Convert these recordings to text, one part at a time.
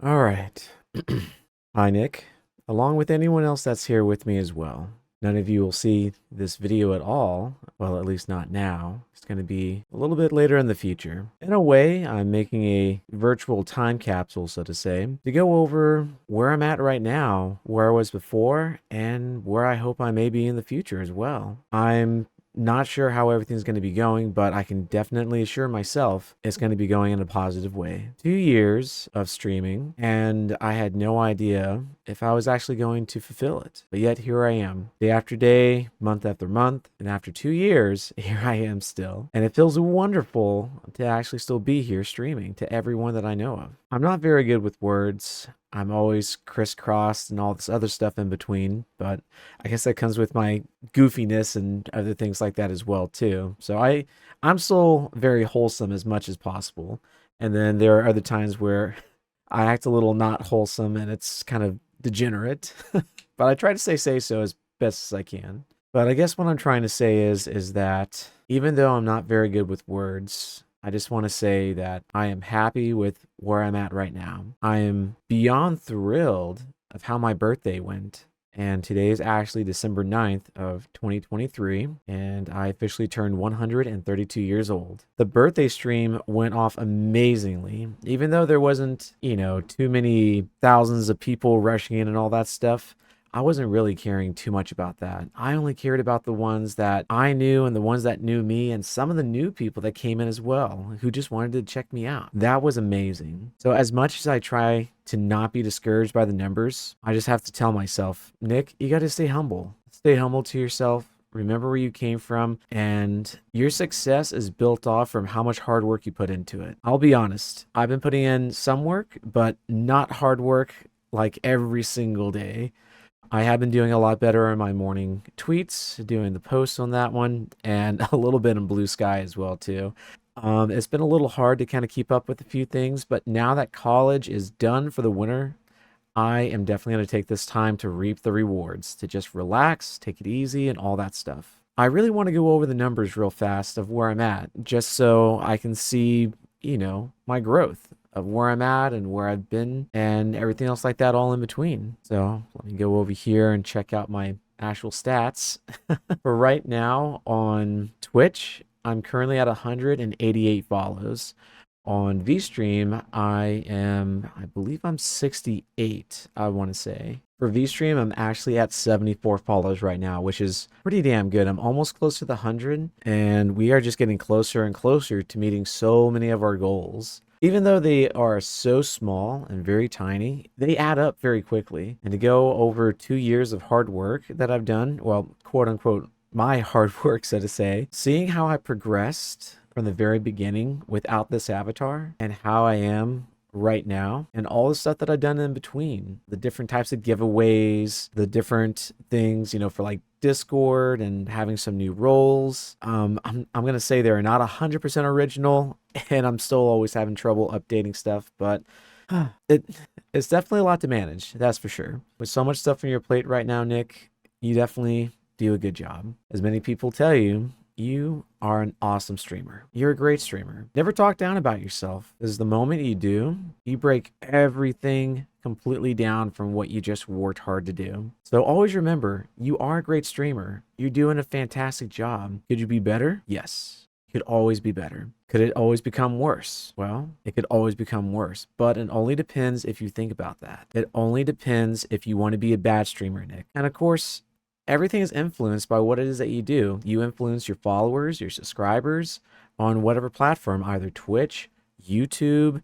All right. Hi, Nick. Along with anyone else that's here with me as well. None of you will see this video at all. Well, at least not now. It's going to be a little bit later in the future. In a way, I'm making a virtual time capsule, so to say, to go over where I'm at right now, where I was before, and where I hope I may be in the future as well. I'm not sure how everything's going to be going, but I can definitely assure myself it's going to be going in a positive way. 2 years of streaming, and I had no idea if I was actually going to fulfill it. But yet here I am, day after day, month after month, and after 2 years, here I am still. And it feels wonderful to actually still be here streaming to everyone that I know of. I'm not very good with words. I'm always crisscrossed and all this other stuff in between, but I guess that comes with my goofiness and other things like that as well too. So I'm still very wholesome as much as possible. And then there are other times where I act a little not wholesome and it's kind of degenerate. But I try to say so as best as I can. But I guess what I'm trying to say is that even though I'm not very good with words, I just want to say that I am happy with where I'm at right now. I am beyond thrilled of how my birthday went. And today is actually December 9th of 2023, and I officially turned 132 years old. The birthday stream went off amazingly, even though there wasn't, too many thousands of people rushing in and all that stuff. I wasn't really caring too much about that. I only cared about the ones that I knew and the ones that knew me and some of the new people that came in as well who just wanted to check me out. That was amazing. So as much as I try to not be discouraged by the numbers, I just have to tell myself, Nick, you got to stay humble. Stay humble to yourself. Remember where you came from, and your success is built off from how much hard work you put into it. I'll be honest, I've been putting in some work, but not hard work like every single day. I have been doing a lot better on my morning tweets, doing the posts on that one, and a little bit in Blue Sky as well too. It's been a little hard to kind of keep up with a few things, but now that college is done for the winter, I am definitely going to take this time to reap the rewards, to just relax, take it easy, and all that stuff. I really want to go over the numbers real fast of where I'm at, just so I can see, my growth of where I'm at and where I've been and everything else like that all in between. So let me go over here and check out my actual stats. For right now on Twitch, I'm currently at 188 follows. On VStream, I believe I'm 68, I want to say. For VStream, I'm actually at 74 follows right now, which is pretty damn good. I'm almost close to the 100, and we are just getting closer and closer to meeting so many of our goals. Even though they are so small and very tiny, they add up very quickly. And to go over 2 years of hard work that I've done, well, quote unquote, my hard work, so to say, seeing how I progressed from the very beginning without this avatar and how I am right now and all the stuff that I've done in between, the different types of giveaways, the different things, for like Discord and having some new roles. I'm gonna say they're not 100% original, and I'm still always having trouble updating stuff, but it's definitely a lot to manage, that's for sure. With so much stuff on your plate right now, Nick, you definitely do a good job. As many people tell you, you are an awesome streamer. You're a great streamer. Never talk down about yourself, because the moment you do, you break everything completely down from what you just worked hard to do. So always remember, you are a great streamer. You're doing a fantastic job. Could you be better? Yes. Could always be better. Could it always become worse? Well, it could always become worse, but it only depends if you think about that. It only depends if you want to be a bad streamer, Nick. And of course, everything is influenced by what it is that you do. You influence your followers, your subscribers on whatever platform, either Twitch, YouTube,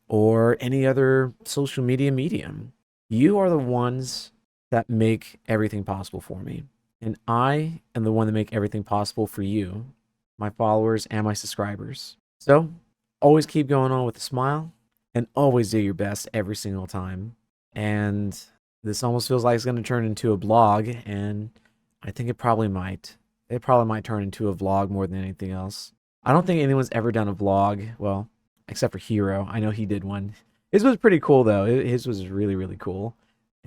or any other social media medium. You are the ones that make everything possible for me. And I am the one that make everything possible for you, my followers, and my subscribers. So always keep going on with a smile and always do your best every single time. And this almost feels like it's going to turn into a blog, and I think it probably might. It probably might turn into a vlog more than anything else. I don't think anyone's ever done a vlog, well, except for Hero. I know he did one. His was pretty cool, though. His was really, really cool,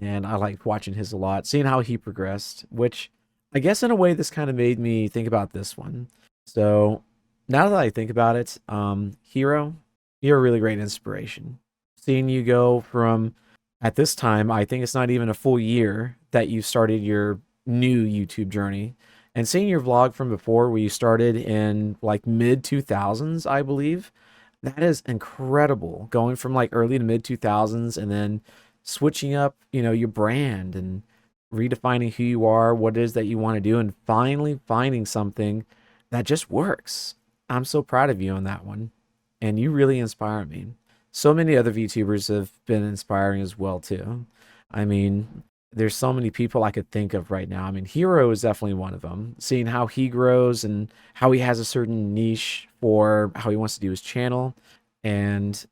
and I liked watching his a lot, seeing how he progressed, which I guess in a way this kind of made me think about this one. So now that I think about it, Hero, you're a really great inspiration. seeing you go from, at this time, I think it's not even a full year that you started your new YouTube journey, and seeing your vlog from before where you started in like mid 2000s, I believe, that is incredible. Going from like early to mid 2000s and then switching up, your brand and redefining who you are, what it is that you want to do, and finally finding something that just works. I'm so proud of you on that one. And you really inspire me. So many other VTubers have been inspiring as well too. I mean, there's so many people I could think of right now. I mean, Hero is definitely one of them. Seeing how he grows and how he has a certain niche for how he wants to do his channel. And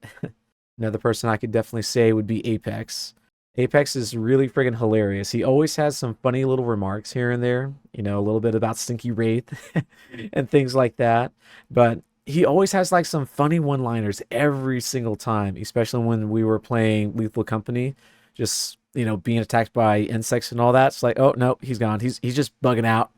another person I could definitely say would be Apex. Apex is really friggin' hilarious. He always has some funny little remarks here and there, a little bit about Stinky Wraith and things like that. But he always has like some funny one-liners every single time, especially when we were playing Lethal Company, just, being attacked by insects and all that. It's like, oh no, he's gone. He's just bugging out.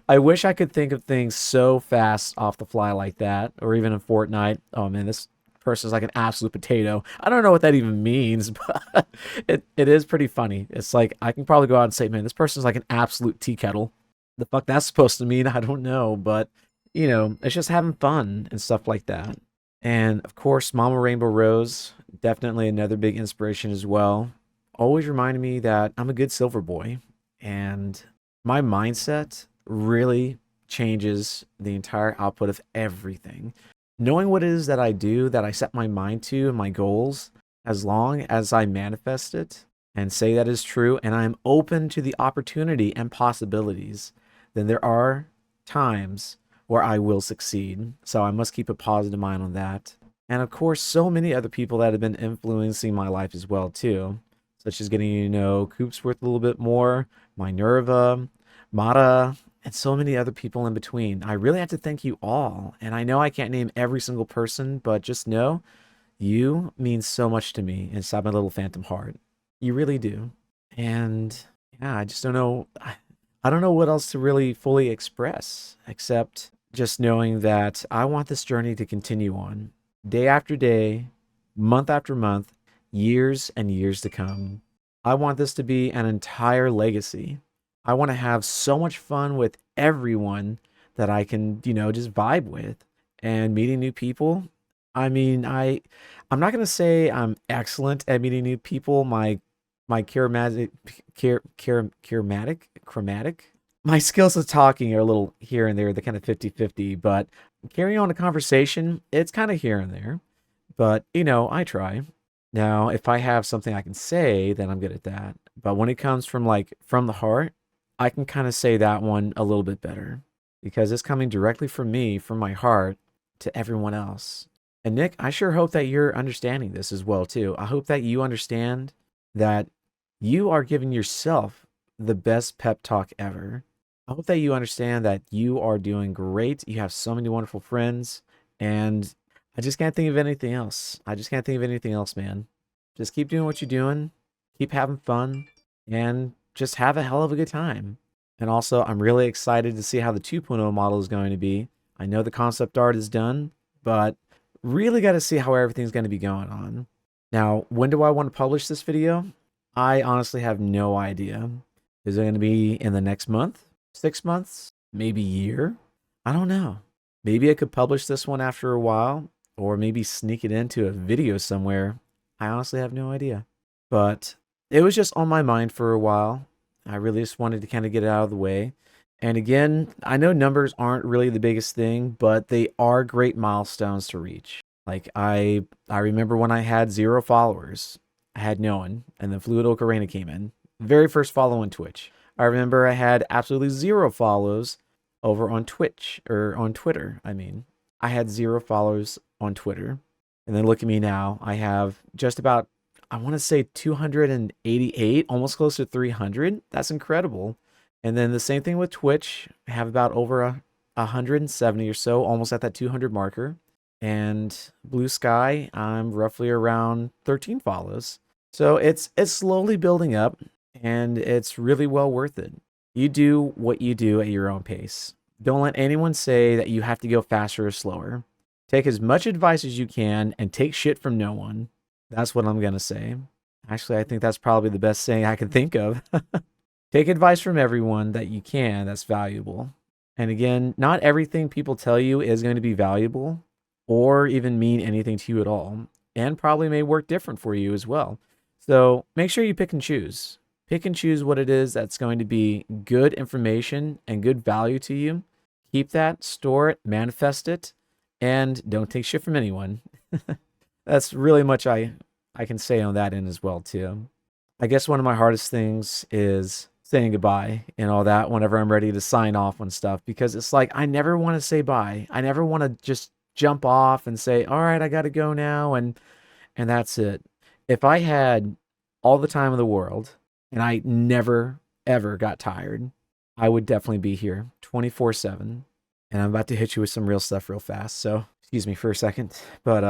I wish I could think of things so fast off the fly like that, or even in Fortnite. Oh man, this person's like an absolute potato. I don't know what that even means, but it is pretty funny. It's like I can probably go out and say, man, this person's like an absolute tea kettle. The fuck that's supposed to mean, I don't know, but it's just having fun and stuff like that. And of course, Mama Rainbow Rose, definitely another big inspiration as well. Always reminded me that I'm a good silver boy, and my mindset really changes the entire output of everything. Knowing what it is that I do, that I set my mind to, and my goals, as long as I manifest it and say that is true, and I'm open to the opportunity and possibilities, then there are times where I will succeed. So I must keep a positive mind on that. And of course, so many other people that have been influencing my life as well too, such as getting to know Coopsworth a little bit more, Minerva, Mata, and so many other people in between. I really have to thank you all. And I know I can't name every single person, but just know you mean so much to me inside my little phantom heart. You really do. And yeah, I just don't know. I don't know what else to really fully express except just knowing that I want this journey to continue on day after day, month after month, years and years to come. I want this to be an entire legacy. I want to have so much fun with everyone that I can, just vibe with and meeting new people. I mean, I'm not going to say I'm excellent at meeting new people. My chromatic. My skills of talking are a little here and there, they're kind of 50-50, but carrying on a conversation, it's kind of here and there. But, I try. Now, if I have something I can say, then I'm good at that. But when it comes from from the heart, I can kind of say that one a little bit better because it's coming directly from me, from my heart to everyone else. And Nick, I sure hope that you're understanding this as well too. I hope that you understand that you are giving yourself the best pep talk ever. I hope that you understand that you are doing great. You have so many wonderful friends, and I just can't think of anything else. I just can't think of anything else, man. Just keep doing what you're doing, keep having fun, and just have a hell of a good time. And also, I'm really excited to see how the 2.0 model is going to be. I know the concept art is done, but really got to see how everything's going to be going on. Now, when do I want to publish this video? I honestly have no idea. Is it going to be in the next month? 6 months? Maybe year? I don't know. Maybe I could publish this one after a while, or maybe sneak it into a video somewhere. I honestly have no idea. But it was just on my mind for a while. I really just wanted to kind of get it out of the way. And again, I know numbers aren't really the biggest thing, but they are great milestones to reach. Like I remember when I had 0 followers. I had no one, and then Fluid Ocarina came in. Very first follow on Twitch. I remember I had absolutely 0 follows over on Twitch, or on Twitter, I mean. I had 0 followers on Twitter. And then look at me now. I have just about, I want to say 288, almost close to 300. That's incredible. And then the same thing with Twitch. I have about over 170 or so, almost at that 200 marker. And Blue Sky, I'm roughly around 13 follows. So it's slowly building up, and it's really well worth it. You do what you do at your own pace. Don't let anyone say that you have to go faster or slower. Take as much advice as you can and take shit from no one. That's what I'm going to say. Actually, I think that's probably the best saying I can think of. Take advice from everyone that you can that's valuable. And again, not everything people tell you is going to be valuable or even mean anything to you at all, and probably may work different for you as well. So make sure you pick and choose. Pick and choose what it is that's going to be good information and good value to you. Keep that, store it, manifest it, and don't take shit from anyone. That's really much I can say on that end as well too. I guess one of my hardest things is saying goodbye and all that whenever I'm ready to sign off on stuff, because it's like I never want to say bye. I never want to just jump off and say, "All right, I got to go now," and that's it. If I had all the time in the world and I never ever got tired, I would definitely be here 24/7. And I'm about to hit you with some real stuff real fast. So, excuse me for a second, but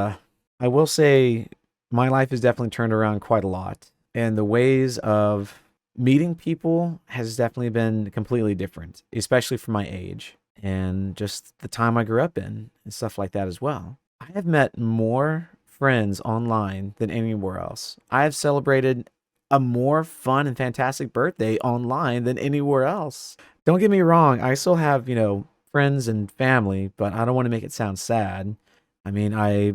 I will say my life has definitely turned around quite a lot, and the ways of meeting people has definitely been completely different, especially for my age and just the time I grew up in and stuff like that as well. I have met more friends online than anywhere else. I have celebrated a more fun and fantastic birthday online than anywhere else. Don't get me wrong, I still have, friends and family, but I don't want to make it sound sad. I mean, I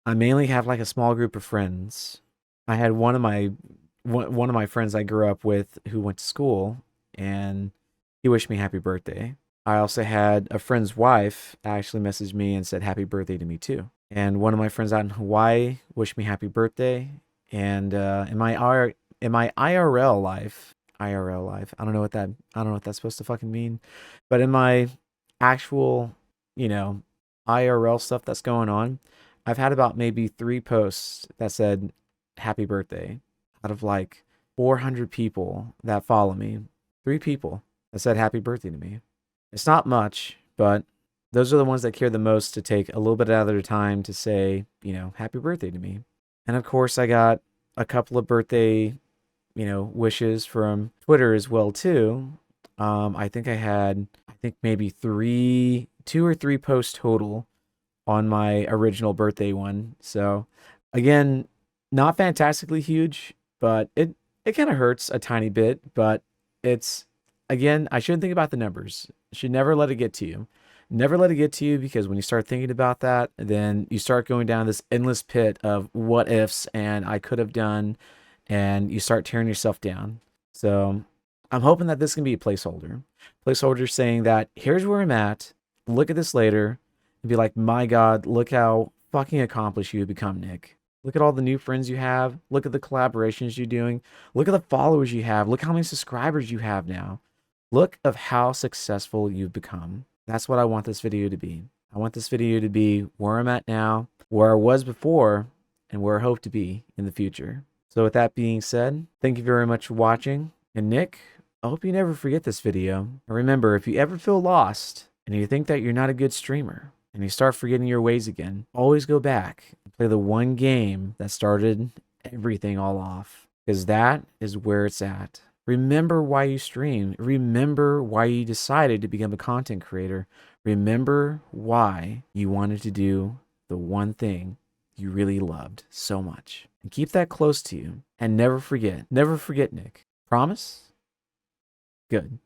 mainly have like a small group of friends. I had one of my friends I grew up with who went to school, and he wished me happy birthday. I also had a friend's wife actually message me and said happy birthday to me too. And one of my friends out in Hawaii wished me happy birthday. And in my IRL life, I don't know what that's supposed to fucking mean, but in my actual, you know, IRL stuff that's going on, I've had about maybe 3 posts that said happy birthday out of like 400 people that follow me. 3 people that said happy birthday to me. It's not much, but those are the ones that care the most to take a little bit out of their time to say, happy birthday to me. And of course, I got a couple of birthday, wishes from Twitter as well too. I think maybe 2 or 3 posts total on my original birthday one. So again, not fantastically huge, but it kind of hurts a tiny bit, but it's again, I shouldn't think about the numbers. You should never let it get to you. Never let it get to you, because when you start thinking about that, then you start going down this endless pit of what ifs and I could have done, and you start tearing yourself down. So I'm hoping that this can be a placeholder. Placeholder saying that here's where I'm at. Look at this later and be like, my God, look how fucking accomplished you have become, Nick. Look at all the new friends you have. Look at the collaborations you're doing. Look at the followers you have. Look how many subscribers you have now. Look of how successful you've become. That's what I want this video to be. I want this video to be where I'm at now, where I was before, and where I hope to be in the future. So with that being said, thank you very much for watching. And Nick, I hope you never forget this video. And remember, if you ever feel lost and you think that you're not a good streamer and you start forgetting your ways again, always go back and play the one game that started everything all off, because that is where it's at. Remember why you stream. Remember why you decided to become a content creator. Remember why you wanted to do the one thing you really loved so much. And keep that close to you. And never forget. Never forget, Nick. Promise? Good.